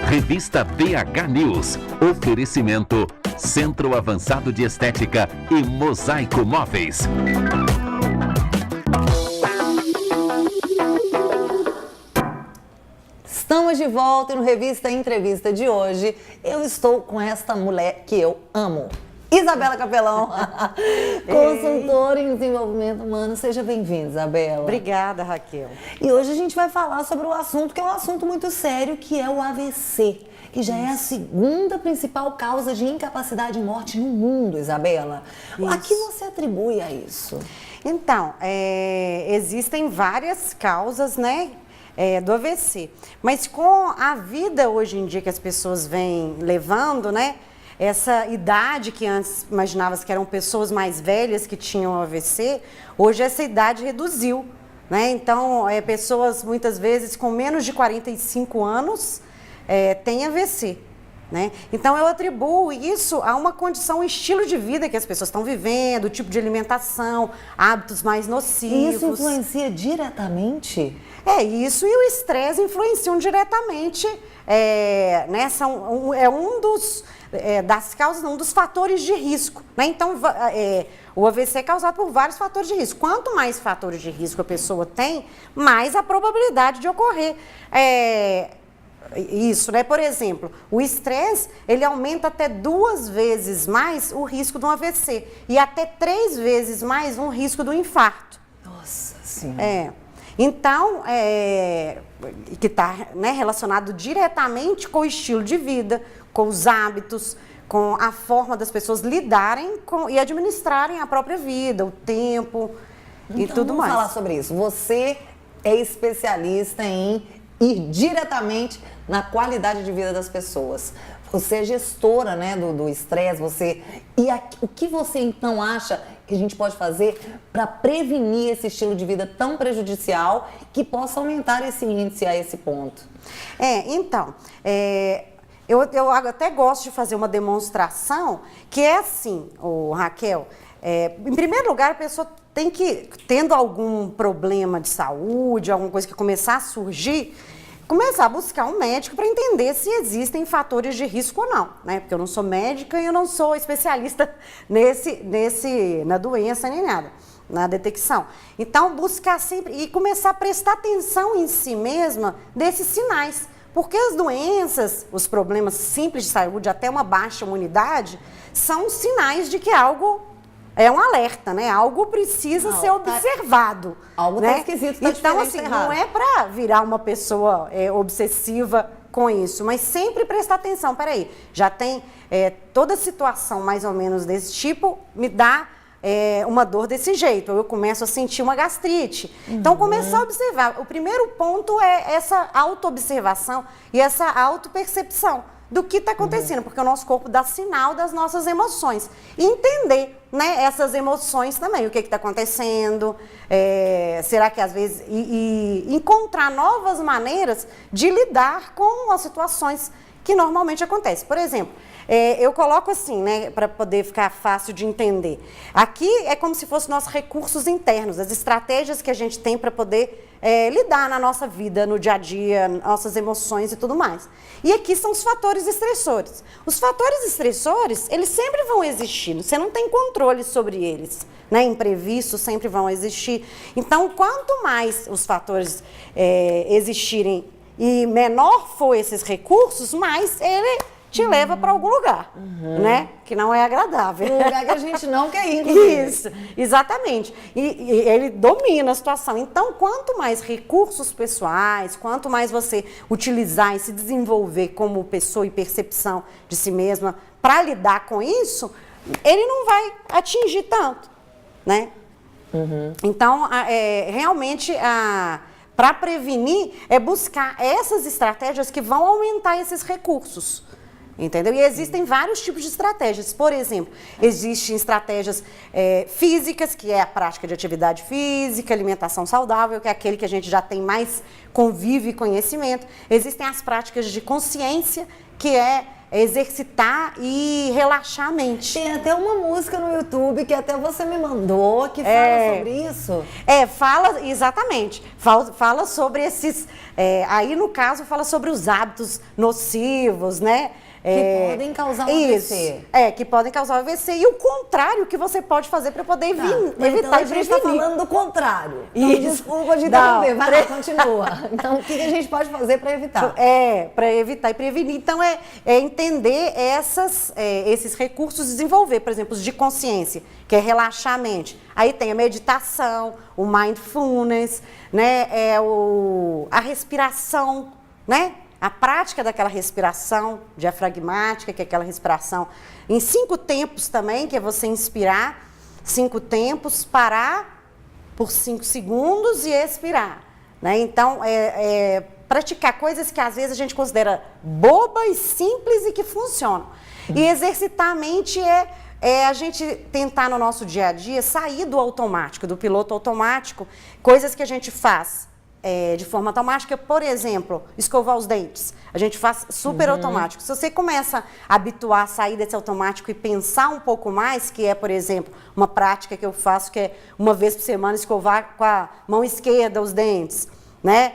Revista BH News. Oferecimento Centro Avançado de Estética e Mosaico Móveis. Estamos de volta e no Revista Entrevista de hoje eu estou com esta mulher que eu amo. Isabela Capelão, consultora em desenvolvimento humano. Seja bem-vinda, Isabela. Obrigada, Raquel. E hoje a gente vai falar sobre o assunto, que é um assunto muito sério, que é o AVC, que já é a segunda principal causa de incapacidade e morte no mundo, Isabela. A que você atribui a isso? Então, existem várias causas, né, do AVC. Mas com a vida hoje em dia que as pessoas vêm levando, né, essa idade que antes imaginava-se que eram pessoas mais velhas que tinham AVC, hoje essa idade reduziu, né? Então, pessoas muitas vezes com menos de 45 anos têm AVC, né? Então, eu atribuo isso a uma condição, um estilo de vida que as pessoas estão vivendo, o tipo de alimentação, hábitos mais nocivos. E isso influencia diretamente? Isso e o estresse influenciam diretamente, né? Das causas, um dos fatores de risco, né? Então, o AVC é causado por vários fatores de risco. Quanto mais fatores de risco a pessoa tem, mais a probabilidade de ocorrer isso, né? Por exemplo, o estresse, ele aumenta até 2 vezes mais o risco de um AVC e até 3 vezes mais o risco do infarto. Nossa Senhora. Então, que está, né, relacionado diretamente com o estilo de vida, com os hábitos, com a forma das pessoas lidarem e administrarem a própria vida, o tempo e tudo mais. Vamos falar sobre isso. Você é especialista em ir diretamente na qualidade de vida das pessoas. Você é gestora, né, do estresse, o que você então acha que a gente pode fazer para prevenir esse estilo de vida tão prejudicial que possa aumentar esse índice a esse ponto? Eu até gosto de fazer uma demonstração que é assim, Raquel, em primeiro lugar, a pessoa tem que, tendo algum problema de saúde, alguma coisa que começar a surgir, começar a buscar um médico para entender se existem fatores de risco ou não, né? Porque eu não sou médica e eu não sou especialista na doença nem nada, na detecção. Então, buscar sempre e começar a prestar atenção em si mesma desses sinais. Porque as doenças, os problemas simples de saúde, até uma baixa imunidade, são sinais de que algo é um alerta, né? Algo precisa ser observado. Algo né? tá esquisito, tá então, assim, não é para virar uma pessoa obsessiva com isso, mas sempre prestar atenção. Peraí, já tem toda situação mais ou menos desse tipo, me dá uma dor desse jeito, eu começo a sentir uma gastrite. Então, começar a observar. O primeiro ponto é essa autoobservação e essa autopercepção do que está acontecendo, porque o nosso corpo dá sinal das nossas emoções. E entender, né, essas emoções também, o que está acontecendo, será que às vezes... E encontrar novas maneiras de lidar com as situações que normalmente acontecem. Por exemplo, eu coloco assim, né, para poder ficar fácil de entender. Aqui é como se fossem nossos recursos internos, as estratégias que a gente tem para poder lidar na nossa vida, no dia a dia, nossas emoções e tudo mais. E aqui são os fatores estressores. Os fatores estressores, eles sempre vão existir, você não tem controle sobre eles, né? Imprevistos sempre vão existir. Então, quanto mais os fatores existirem e menor for esses recursos, mais ele te leva para algum lugar, né? Que não é agradável. Um lugar que a gente não quer ir, inclusive. Isso, exatamente. E ele domina a situação. Então, quanto mais recursos pessoais, quanto mais você utilizar e se desenvolver como pessoa e percepção de si mesma para lidar com isso, ele não vai atingir tanto, né? Então, realmente, para prevenir, é buscar essas estratégias que vão aumentar esses recursos. Entendeu? E existem vários tipos de estratégias. Por exemplo, existem estratégias físicas, que é a prática de atividade física, alimentação saudável, que é aquele que a gente já tem mais convívio e conhecimento. Existem as práticas de consciência, que é exercitar e relaxar a mente. Tem até uma música no YouTube que até você me mandou que fala sobre isso. Fala, exatamente. Fala sobre esses. Aí, no caso, fala sobre os hábitos nocivos, né? Que podem causar um AVC. Que podem causar um AVC. E o contrário que você pode fazer para poder evitar então e prevenir. a gente está falando do contrário. Então, desculpa de interromper. Vai lá, continua. Então, o que a gente pode fazer para evitar? Para evitar e prevenir. Então, entender esses recursos, desenvolver, por exemplo, os de consciência, que é relaxar a mente. Aí tem a meditação, o mindfulness, né? A respiração, né? A prática daquela respiração diafragmática, que é aquela respiração em 5 tempos também, que é você inspirar 5 tempos, parar por 5 segundos e expirar. Né? Então, praticar coisas que às vezes a gente considera bobas, simples e que funcionam. E exercitar a mente a gente tentar no nosso dia a dia sair do automático, do piloto automático, coisas que a gente faz de forma automática, por exemplo, escovar os dentes. A gente faz super automático. Se você começa a habituar a sair desse automático e pensar um pouco mais, que é, por exemplo, uma prática que eu faço, que é uma vez por semana escovar com a mão esquerda os dentes, né?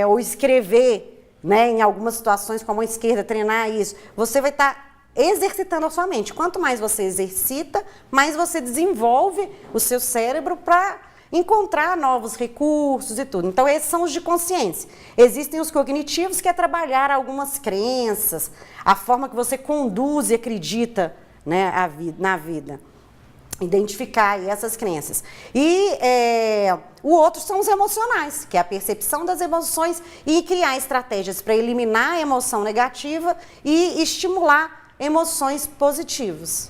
Ou escrever, né, em algumas situações com a mão esquerda, treinar isso. Você vai estar exercitando a sua mente. Quanto mais você exercita, mais você desenvolve o seu cérebro para encontrar novos recursos e tudo. Então, esses são os de consciência. Existem os cognitivos, que é trabalhar algumas crenças, a forma que você conduz e acredita, né, na vida. Identificar aí essas crenças. E o outro são os emocionais, que é a percepção das emoções e criar estratégias para eliminar a emoção negativa e estimular emoções positivas.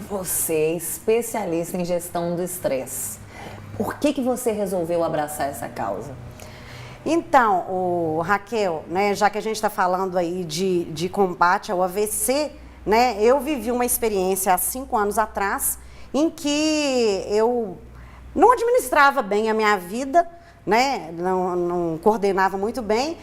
Você é especialista em gestão do estresse. Por que você resolveu abraçar essa causa? Então, Raquel, né, já que a gente está falando aí de combate ao AVC, né, eu vivi uma experiência há 5 anos atrás em que eu não administrava bem a minha vida, né, não coordenava muito bem,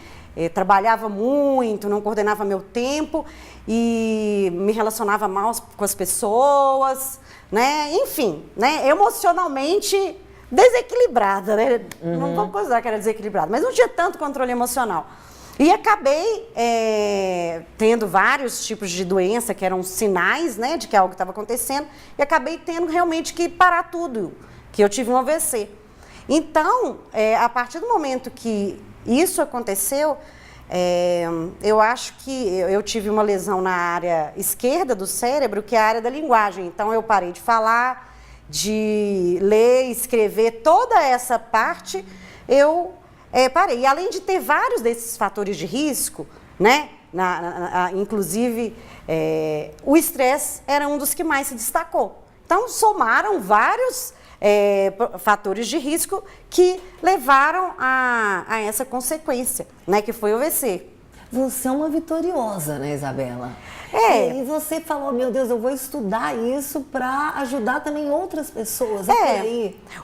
trabalhava muito, não coordenava meu tempo e me relacionava mal com as pessoas, né, enfim, né, emocionalmente desequilibrada, né? Não vou considerar que era desequilibrada, mas não tinha tanto controle emocional. E acabei tendo vários tipos de doença que eram sinais, né, de que algo estava acontecendo, e acabei tendo realmente que parar tudo, que eu tive um AVC. Então, a partir do momento que isso aconteceu, eu acho que eu tive uma lesão na área esquerda do cérebro, que é a área da linguagem. Então, eu parei de falar, de ler, escrever, toda essa parte, eu parei. E além de ter vários desses fatores de risco, né, inclusive o estresse era um dos que mais se destacou. Então, somaram vários fatores de risco que levaram a essa consequência, né, que foi o AVC. Você é uma vitoriosa, né, Isabela? E você falou, meu Deus, eu vou estudar isso para ajudar também outras pessoas.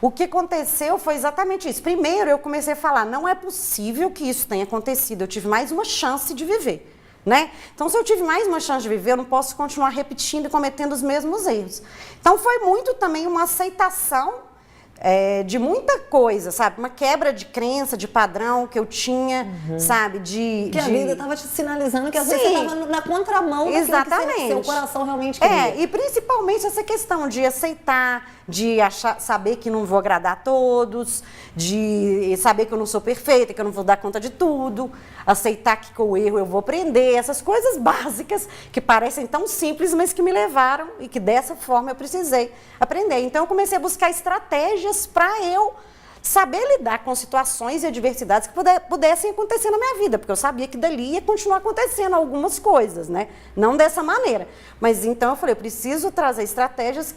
O que aconteceu foi exatamente isso. Primeiro, eu comecei a falar, não é possível que isso tenha acontecido. Eu tive mais uma chance de viver, né? Então, se eu tive mais uma chance de viver, eu não posso continuar repetindo e cometendo os mesmos erros. Então, foi muito também uma aceitação de muita coisa, sabe? Uma quebra de crença, de padrão que eu tinha, sabe? Que a vida estava te sinalizando que às vezes você estava na contramão daquilo que seu coração realmente queria. E principalmente essa questão de aceitar, de saber que não vou agradar a todos, de saber que eu não sou perfeita, que eu não vou dar conta de tudo, aceitar que com o erro eu vou aprender, essas coisas básicas que parecem tão simples, mas que me levaram e que dessa forma eu precisei aprender. Então eu comecei a buscar estratégias para eu saber lidar com situações e adversidades que pudessem acontecer na minha vida, porque eu sabia que dali ia continuar acontecendo algumas coisas, né? Não dessa maneira. Mas então eu falei, eu preciso trazer estratégias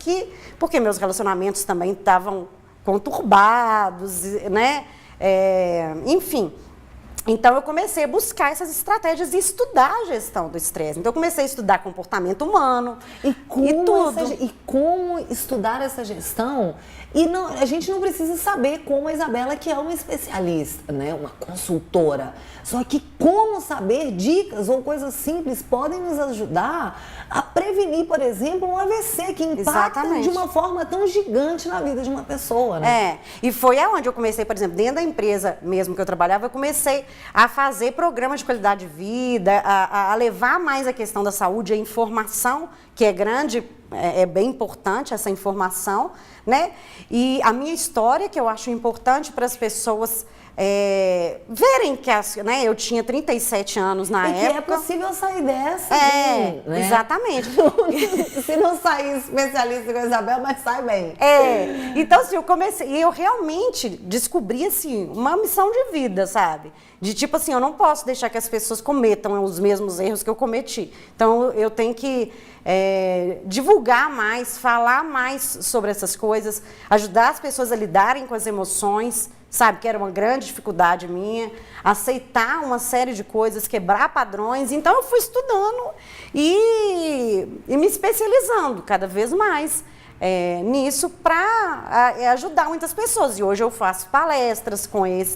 porque meus relacionamentos também estavam conturbados, né? Enfim. Então, eu comecei a buscar essas estratégias e estudar a gestão do estresse. Então, eu comecei a estudar comportamento humano e tudo. E como estudar essa gestão. E não, a gente não precisa saber como a Isabela, que é uma especialista, né, uma consultora. Só que como saber dicas ou coisas simples podem nos ajudar a prevenir, por exemplo, um AVC que impacta de uma forma tão gigante na vida de uma pessoa, né? E foi aonde eu comecei, por exemplo, dentro da empresa mesmo que eu trabalhava, eu comecei a fazer programas de qualidade de vida, a levar mais a questão da saúde, a informação, que é grande, é bem importante essa informação, né? E a minha história, que eu acho importante para as pessoas verem que né, eu tinha 37 anos na época. E que é possível sair dessa. Né? Exatamente. Se não sair especialista com a Isabel, mas sai bem. Então, assim, eu comecei, e eu realmente descobri, assim, uma missão de vida, sabe? De tipo assim, eu não posso deixar que as pessoas cometam os mesmos erros que eu cometi. Então, eu tenho que divulgar mais, falar mais sobre essas coisas, ajudar as pessoas a lidarem com as emoções, sabe, que era uma grande dificuldade minha, aceitar uma série de coisas, quebrar padrões. Então, eu fui estudando e me especializando cada vez mais nisso para ajudar muitas pessoas. E hoje eu faço palestras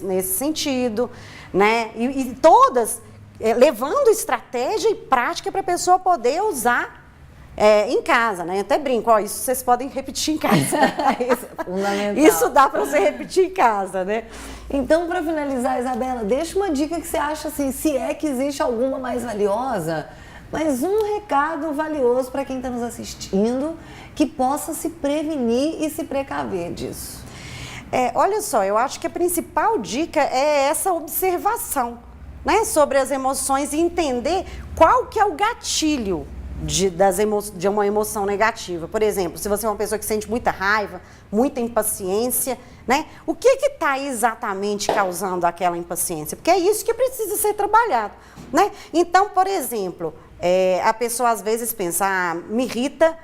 nesse sentido, né? E todas levando estratégia e prática para a pessoa poder usar em casa, né? Eu até brinco, isso vocês podem repetir em casa. Isso é fundamental. Isso dá para você repetir em casa, né? Então, para finalizar, Isabela, deixa uma dica que você acha, assim, se é que existe alguma mais valiosa, mas um recado valioso para quem está nos assistindo, que possa se prevenir e se precaver disso. Olha só, eu acho que a principal dica é essa observação, né, sobre as emoções e entender qual que é o gatilho de uma emoção negativa. Por exemplo, se você é uma pessoa que sente muita raiva, muita impaciência, né? O que está exatamente causando aquela impaciência? Porque é isso que precisa ser trabalhado, né? Então, por exemplo, a pessoa às vezes pensa, me irrita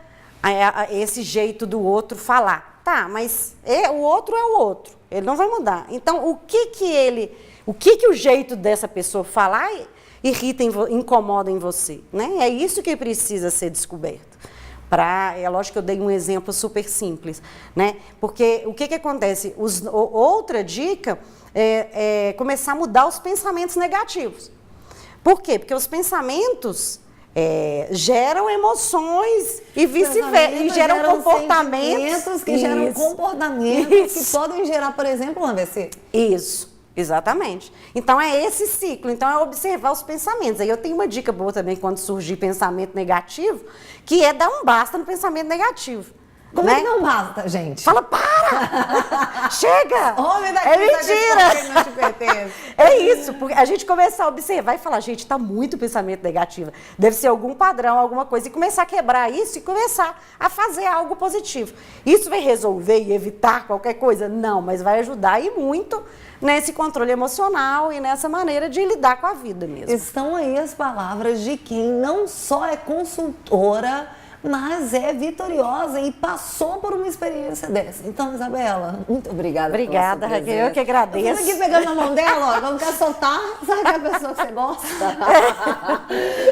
esse jeito do outro falar. Tá, mas o outro é o outro, ele não vai mudar. Então, o que o jeito dessa pessoa falar irrita, incomoda em você, né? É isso que precisa ser descoberto. É lógico que eu dei um exemplo super simples, né? Porque o que acontece? Outra dica é começar a mudar os pensamentos negativos. Por quê? Porque os pensamentos geram emoções e vice-versa, e geram comportamentos que geram comportamentos que podem gerar, por exemplo, um AVC. Isso. Exatamente. Então, é esse ciclo. Então, é observar os pensamentos. Aí eu tenho uma dica boa também quando surgir pensamento negativo, que é dar um basta no pensamento negativo. Como é que não basta, gente? Fala, para! Chega! Homem daqui, é mentira! Não te pertence. É isso, porque a gente começar a observar e falar, gente, tá muito pensamento negativo. Deve ser algum padrão, alguma coisa. E começar a quebrar isso e começar a fazer algo positivo. Isso vai resolver e evitar qualquer coisa? Não, mas vai ajudar e muito nesse controle emocional e nessa maneira de lidar com a vida mesmo. Estão aí as palavras de quem não só é consultora, mas é vitoriosa e passou por uma experiência dessa. Então, Isabela, muito obrigada. Obrigada, Raquel, eu que agradeço. Eu fico aqui pegando a mão dela, ó, não quer soltar, sabe aquela pessoa que você gosta?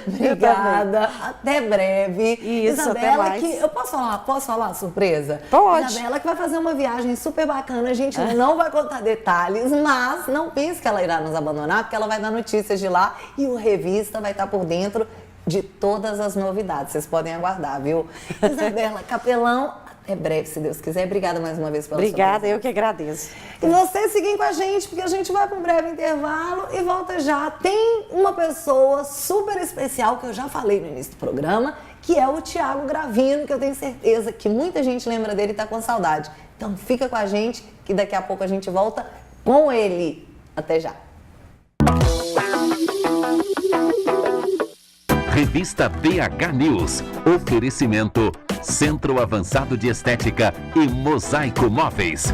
Obrigada, até breve. Isso, Isabela, até mais. eu posso falar surpresa? Pode. Isabela que vai fazer uma viagem super bacana, a gente não vai contar detalhes, mas não pense que ela irá nos abandonar, porque ela vai dar notícias de lá e o Revista vai estar por dentro de todas as novidades. Vocês podem aguardar, viu? Isabela Capelão, até breve, se Deus quiser. Obrigada mais uma vez pela sua presença. Obrigada, eu que agradeço. E vocês seguem com a gente, porque a gente vai para um breve intervalo e volta já. Tem uma pessoa super especial, que eu já falei no início do programa, que é o Thiago Gravino, que eu tenho certeza que muita gente lembra dele e está com saudade. Então fica com a gente, que daqui a pouco a gente volta com ele. Até já. Revista BH News. Oferecimento Centro Avançado de Estética e Mosaico Móveis.